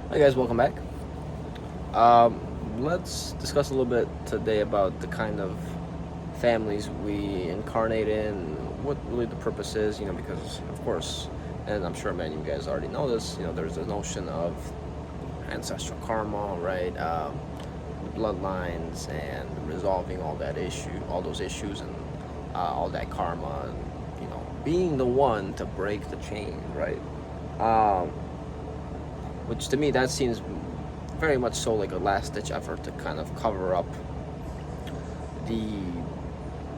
Hi guys, welcome back. Um, let's discuss a little bit today about the kind of families we incarnate in, what really the purpose is, because of course, and I'm sure many of you guys already know this, there's the notion of ancestral karma, right? Bloodlines and resolving all those issues and all that karma, and, being the one to break the chain, right? Um, which to me that seems very much so like a last ditch effort to kind of cover up the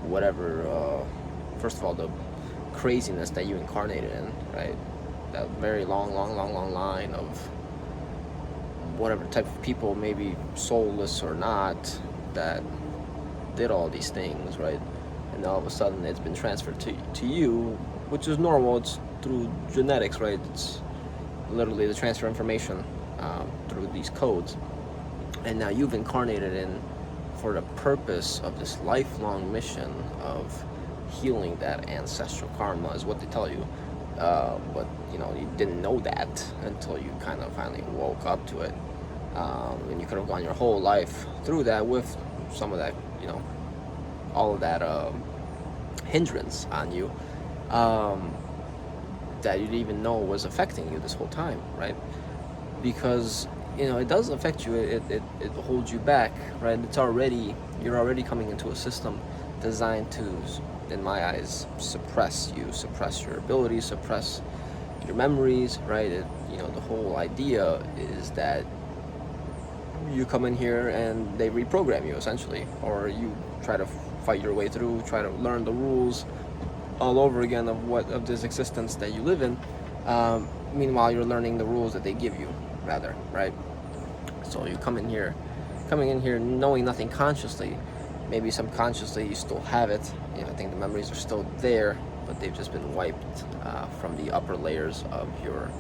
whatever first of all the craziness that you incarnated in, right? That very long line of whatever type of people, maybe soulless or not, that did all these things, right? And all of a sudden it's been transferred to you, which is normal. It's through genetics, right? It's literally the transfer information through these codes, and now you've incarnated in for the purpose of this lifelong mission of healing that ancestral karma, is what they tell you. But you didn't know that until you kind of finally woke up to it, and you could have gone your whole life through that with some of that, all of that hindrance on you, that you didn't even know was affecting you this whole time, right? Because it does affect you. It holds you back, right? You're already coming into a system designed to, in my eyes, suppress you, suppress your abilities, suppress your memories, right? The whole idea is that you come in here and they reprogram you essentially, or you try to fight your way through, try to learn the rules all over again of this existence that you live in. Meanwhile, you're learning the rules that they give you, rather, right? So you coming in here knowing nothing consciously. Maybe subconsciously you still have it. I think the memories are still there, but they've just been wiped from the upper layers of your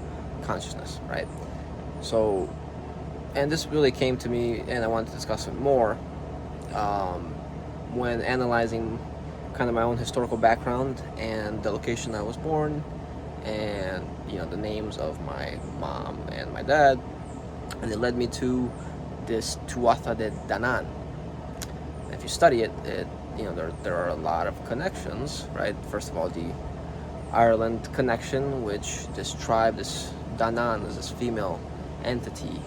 consciousness, right? So, and this really came to me, and I wanted to discuss it more when analyzing kind of my own historical background and the location I was born, and the names of my mom and my dad, and it led me to this Tuatha de Danann. And if you study it, there are a lot of connections, right? First of all, the Ireland connection, which this tribe, this Danann, is this female entity,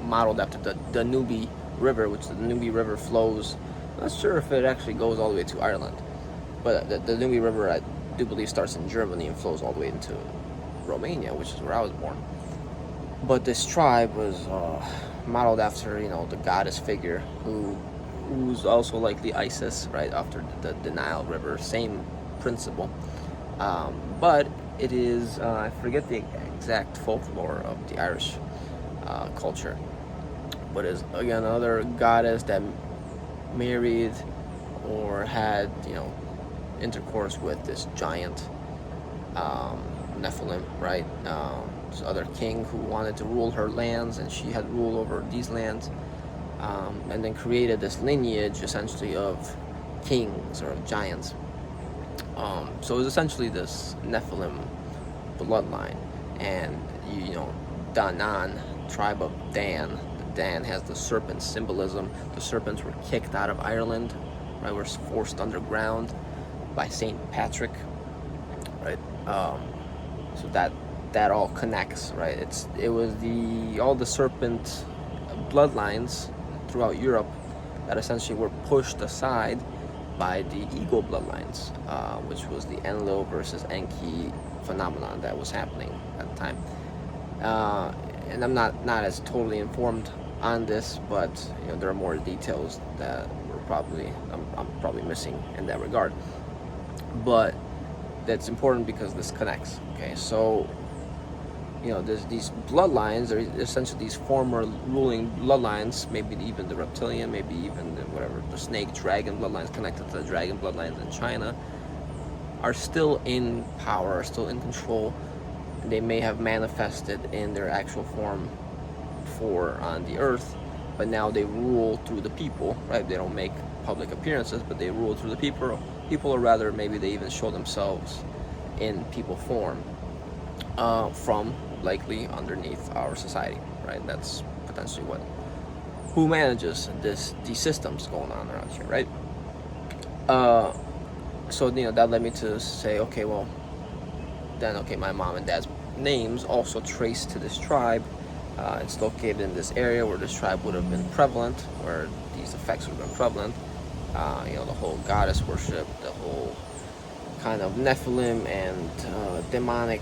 modeled after the Danube River, which the Danube River flows. I'm not sure if it actually goes all the way to Ireland, but the Danube River, I do believe, starts in Germany and flows all the way into Romania, which is where I was born. But this tribe was modeled after, the goddess figure who's also likely Isis, right, after the Nile River, same principle. But it is, I forget the exact folklore of the Irish culture, but is again another goddess that married or had, intercourse with this giant Nephilim, right? This other king who wanted to rule her lands, and she had rule over these lands, and then created this lineage essentially of kings or giants. So it was essentially this Nephilim bloodline, and Danann, tribe of Dan. Dan has the serpent symbolism. The serpents were kicked out of Ireland, right? Were forced underground by Saint Patrick, right? So that all connects, right? It was all the serpent bloodlines throughout Europe that essentially were pushed aside by the eagle bloodlines, which was the Enlil versus Enki phenomenon that was happening at the time. And I'm not as totally informed on this, but there are more details that I'm probably missing in that regard. But that's important because this connects. Okay, so there's these bloodlines, are essentially these former ruling bloodlines, maybe even the reptilian, maybe even the snake dragon bloodlines connected to the dragon bloodlines in China, are still in power, are still in control. They may have manifested in their actual form on the earth, but now they rule through the people, right? They don't make public appearances, but they rule through the people, or rather maybe they even show themselves in people form. from likely underneath our society, right? That's potentially who manages these systems going on around here, right? So that led me to say, okay, well, then okay, my mom and dad's names also trace to this tribe. It's located in this area where this tribe would have been prevalent, where these effects would have been prevalent. The whole goddess worship, the whole kind of Nephilim and demonic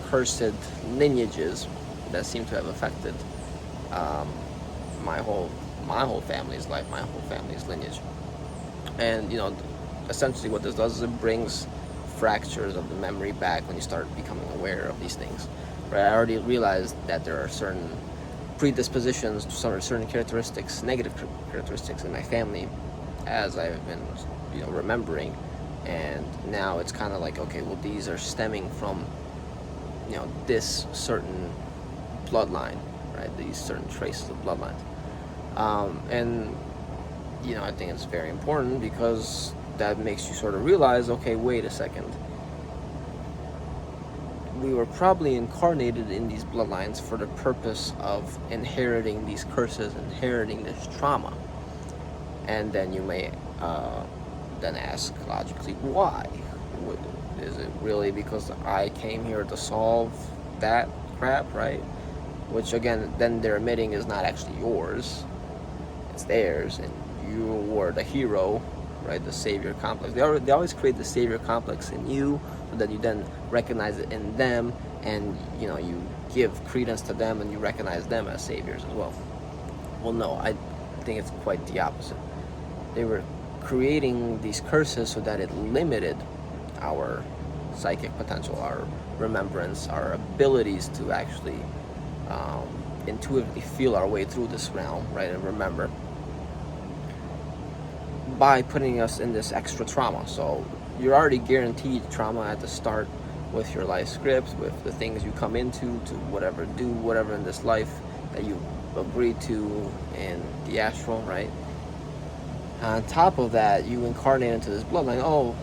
cursed lineages that seem to have affected um, my whole family's life, my whole family's lineage. And essentially what this does is it brings fractures of the memory back when you start becoming aware of these things, right? I already realized that there are certain predispositions, certain characteristics, negative characteristics in my family as I've been remembering, and now it's kind of like, okay, well, these are stemming from this certain bloodline, right? These certain traces of bloodlines. And I think it's very important because that makes you sort of realize, okay, wait a second. We were probably incarnated in these bloodlines for the purpose of inheriting these curses, inheriting this trauma. And then you may then ask logically, why? Is it really because I came here to solve that crap, right? Which again, then they're admitting is not actually yours. It's theirs, and you were the hero, right? The savior complex. They always create the savior complex in you, so that you then recognize it in them, and you give credence to them, and you recognize them as saviors as well. Well, no, I think it's quite the opposite. They were creating these curses so that it limited our psychic potential, our remembrance, our abilities to actually intuitively feel our way through this realm, right, and remember, by putting us in this extra trauma. So you're already guaranteed trauma at the start with your life script, with the things you come into to do whatever in this life that you agreed to in the astral, right? On top of that, you incarnate into this bloodline. Oh,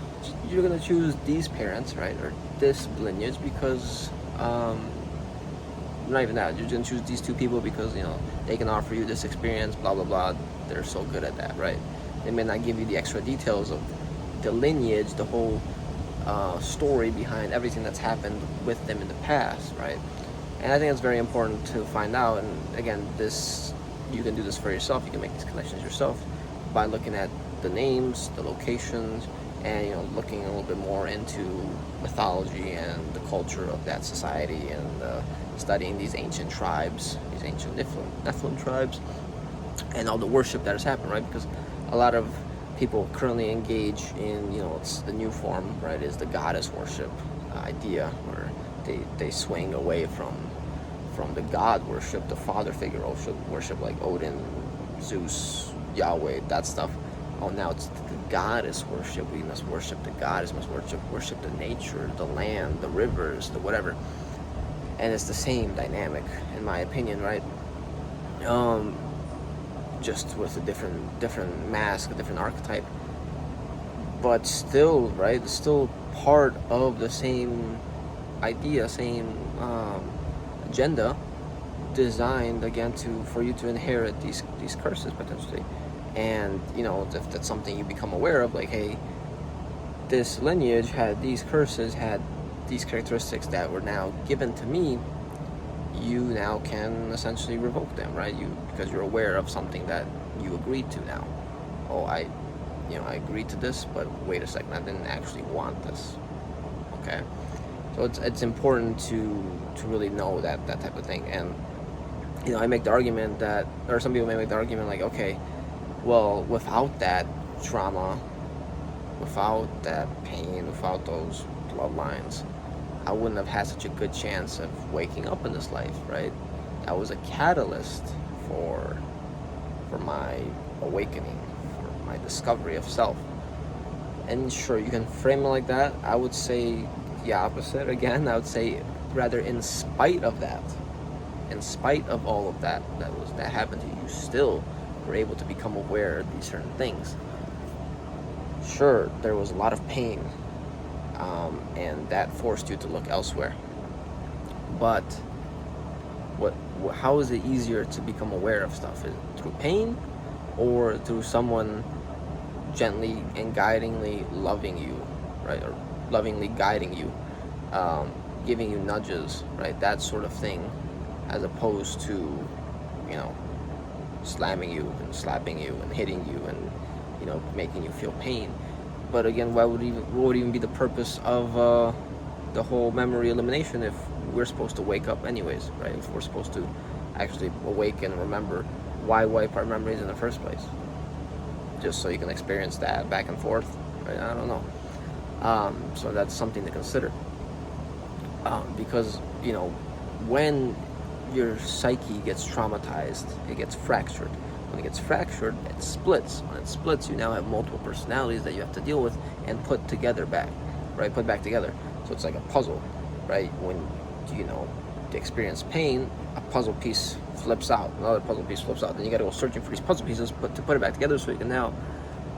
you're gonna choose these parents, right, or this lineage because not even that. You're gonna choose these two people because they can offer you this experience. Blah blah blah. They're so good at that, right? They may not give you the extra details of the lineage, the whole story behind everything that's happened with them in the past, right? And I think it's very important to find out. And again, you can do this for yourself. You can make these connections yourself by looking at the names, the locations, and looking a little bit more into mythology and the culture of that society, and studying these ancient tribes, these ancient Nephilim tribes, and all the worship that has happened, right? Because a lot of people currently engage in, it's the new form, right, is the goddess worship idea, where they swing away from the god worship, the father figure worship like Odin, Zeus, Yahweh, that stuff. Oh, now it's the goddess worship. We must worship the goddess, must worship the nature, the land, the rivers, the whatever. And it's the same dynamic, in my opinion, right? Just with a different mask, a different archetype. But still, right, it's still part of the same idea, same agenda, designed again for you to inherit these curses potentially. And if that's something you become aware of, like, hey, this lineage had these curses, had these characteristics that were now given to me, you now can essentially revoke them, right? Because you're aware of something that you agreed to now. Oh, I agreed to this, but wait a second, I didn't actually want this. Okay, so it's important to really know that type of thing. And I make the argument that, or some people may make the argument like, okay, well, without that trauma, without that pain, without those bloodlines, I wouldn't have had such a good chance of waking up in this life, right? That was a catalyst for my awakening, for my discovery of self. And sure, you can frame it like that. I would say the opposite again. I would say rather, in spite of that, in spite of all of that happened to you, still were able to become aware of these certain things. Sure, there was a lot of pain, and that forced you to look elsewhere. But how is it easier to become aware of stuff? Is it through pain, or through someone gently and guidingly loving you, right? Or lovingly guiding you, giving you nudges, right? That sort of thing, as opposed to, you know, slamming you and slapping you and hitting you and, you know, making you feel pain. But again, what would even be the purpose of the whole memory elimination if we're supposed to wake up anyways, right? If we're supposed to actually awake and remember, why wipe our memories in the first place? Just so you can experience that back and forth, right? I don't know. So that's something to consider. Because, you know, when your psyche gets traumatized, it gets fractured. When it gets fractured, it splits. When it splits, you now have multiple personalities that you have to deal with and put together back, right? Put back together. So it's like a puzzle, right? When, you know, to experience pain, a puzzle piece flips out, another puzzle piece flips out. Then you got to go searching for these puzzle pieces, but to put it back together so you can now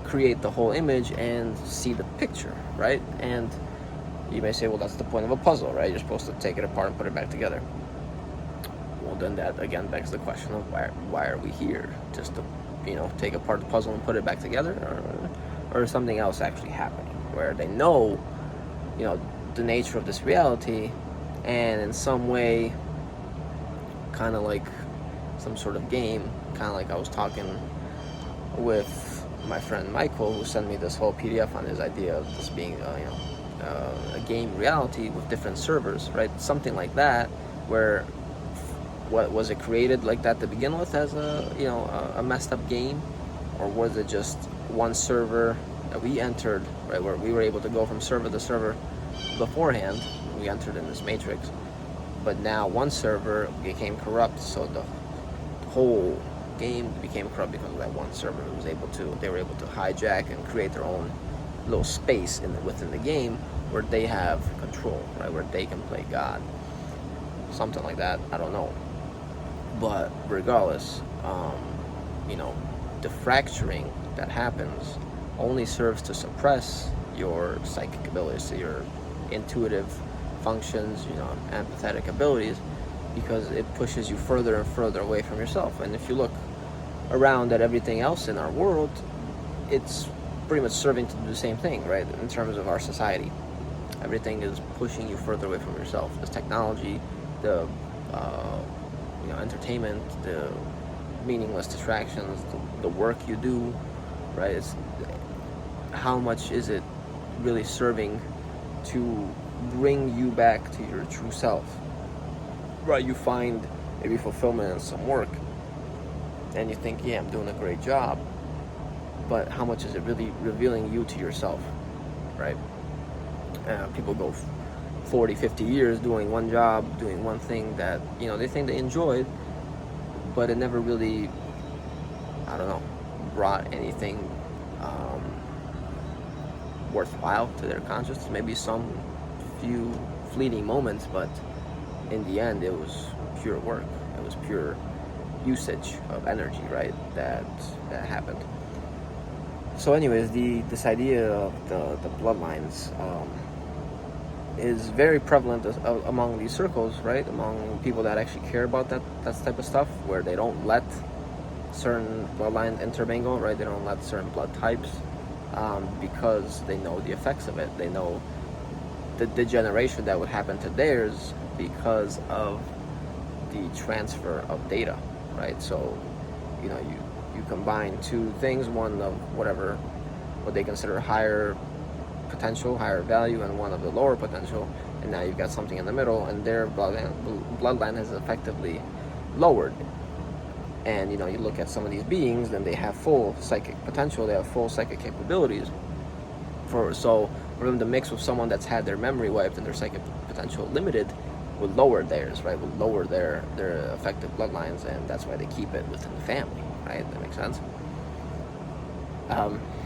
create the whole image and see the picture, right? And you may say, well, that's the point of a puzzle, right? You're supposed to take it apart and put it back together. Well, then that again begs the question of why are we here? Just to, you know, take apart the puzzle and put it back together, or is something else actually happening where they know, you know, the nature of this reality, and in some way, kind of like some sort of game, kind of like I was talking with my friend Michael, who sent me this whole PDF on his idea of this being, a game reality with different servers, right? Something like that, where what was it created like that to begin with as a messed up game, or was it just one server that we entered, right, where we were able to go from server to server beforehand? We entered in this matrix, but now one server became corrupt, so the whole game became corrupt because of that one server who was they were able to hijack and create their own little space within the game where they have control, right, where they can play God, something like that. I don't know, but regardless, the fracturing that happens only serves to suppress your psychic abilities, so your intuitive functions, empathetic abilities, because it pushes you further and further away from yourself. And if you look around at everything else in our world, it's pretty much serving to do the same thing, right? In terms of our society, everything is pushing you further away from yourself. This technology, the entertainment, the meaningless distractions, the work you do, right? It's how much is it really serving to bring you back to your true self, right? You find maybe fulfillment in some work and you think, yeah, I'm doing a great job, but how much is it really revealing you to yourself, right? People go 40, 50 years doing one job, doing one thing that, they think they enjoyed, but it never really, brought anything worthwhile to their consciousness. Maybe some few fleeting moments, but in the end, it was pure work. It was pure usage of energy, right? That happened. So, anyways, this idea of the bloodlines is very prevalent among these circles, right? Among people that actually care about that type of stuff, where they don't let certain bloodlines intermingle, right? They don't let certain blood types, because they know the effects of it. They know the degeneration that would happen to theirs because of the transfer of data, right? So, you combine two things, one of what they consider higher potential, higher value, and one of the lower potential, and now you've got something in the middle, and their bloodline is effectively lowered. And you look at some of these beings, then they have full psychic potential, they have full psychic capabilities. For them to mix with someone that's had their memory wiped and their psychic potential limited would lower theirs, right? Would lower their effective bloodlines, and that's why they keep it within the family, right? That makes sense.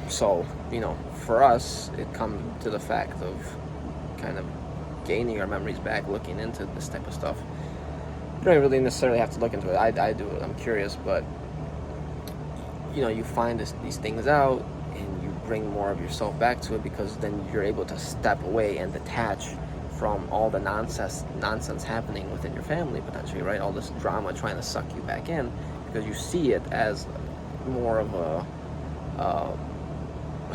So, for us, it comes to the fact of kind of gaining our memories back, looking into this type of stuff. You don't really necessarily have to look into it. I do it. I'm curious, but you find these things out, and you bring more of yourself back to it, because then you're able to step away and detach from all the nonsense happening within your family, potentially, right? All this drama trying to suck you back in, because you see it as more of a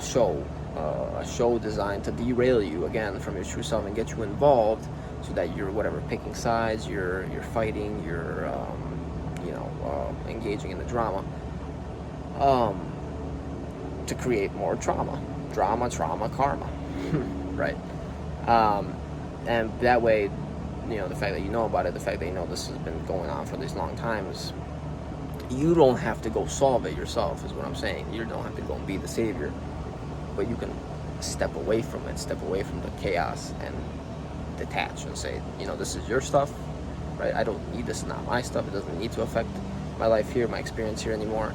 show designed to derail you again from your true self and get you involved, so that you're whatever, picking sides, you're fighting, you're engaging in the drama, to create more trauma, karma, right? And that way, the fact that you know about it, the fact that this has been going on for these long times, you don't have to go solve it yourself, is what I'm saying. You don't have to go and be the savior, but you can step away from it, step away from the chaos, and detach and say, this is your stuff, right? I don't need this, not my stuff. It doesn't need to affect my life here, my experience here anymore.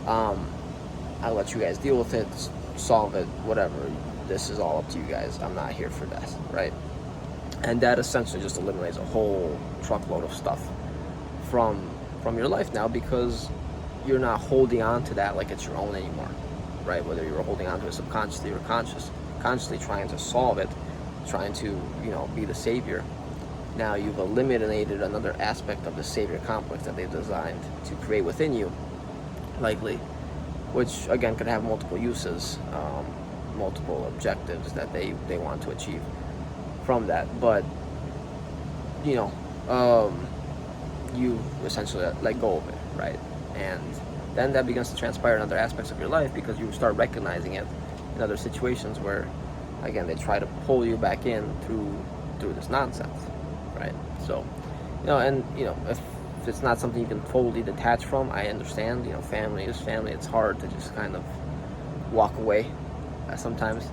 I'll let you guys deal with it, solve it, whatever. This is all up to you guys. I'm not here for that, right? And that essentially just eliminates a whole truckload of stuff from your life now, because you're not holding on to that like it's your own anymore, right? Whether you were holding on to it subconsciously or consciously trying to solve it, trying to, be the savior. Now you've eliminated another aspect of the savior complex that they've designed to create within you, likely, which again could have multiple uses, multiple objectives that they want to achieve from that. But you essentially let go of it, right? And then that begins to transpire in other aspects of your life, because you start recognizing it in other situations where, again, they try to pull you back in through this nonsense, right? So, if it's not something you can totally detach from, I understand. Family is family. It's hard to just kind of walk away sometimes.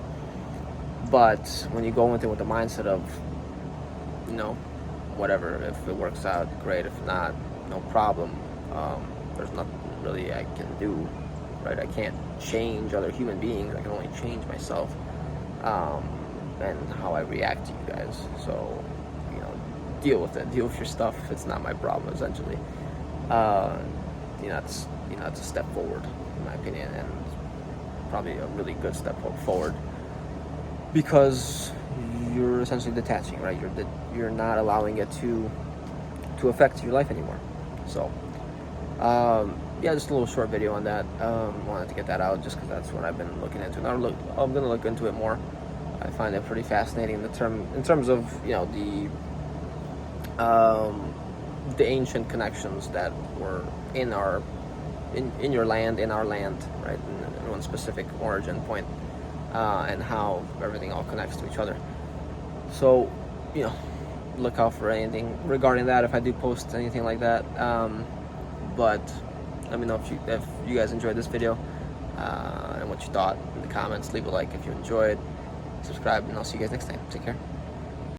But when you go into it with the mindset of, whatever, if it works out, great. If not, no problem. There's nothing really I can do, right? I can't change other human beings. I can only change myself, and how I react to you guys. So, deal with it. Deal with your stuff. It's not my problem, essentially. It's a step forward, in my opinion, and probably a really good step forward, because you're essentially detaching, right? You're not allowing it to affect your life anymore. So, just a little short video on that. Wanted to get that out just because that's what I've been looking into. Now I'm going to look into it more. I find it pretty fascinating. In terms of the ancient connections that were in our land, right? In one specific origin point, and how everything all connects to each other. So, look out for anything regarding that if I do post anything like that. But let me know if you guys enjoyed this video, and what you thought in the comments. Leave a like if you enjoyed, subscribe, and I'll see you guys next time. Take care.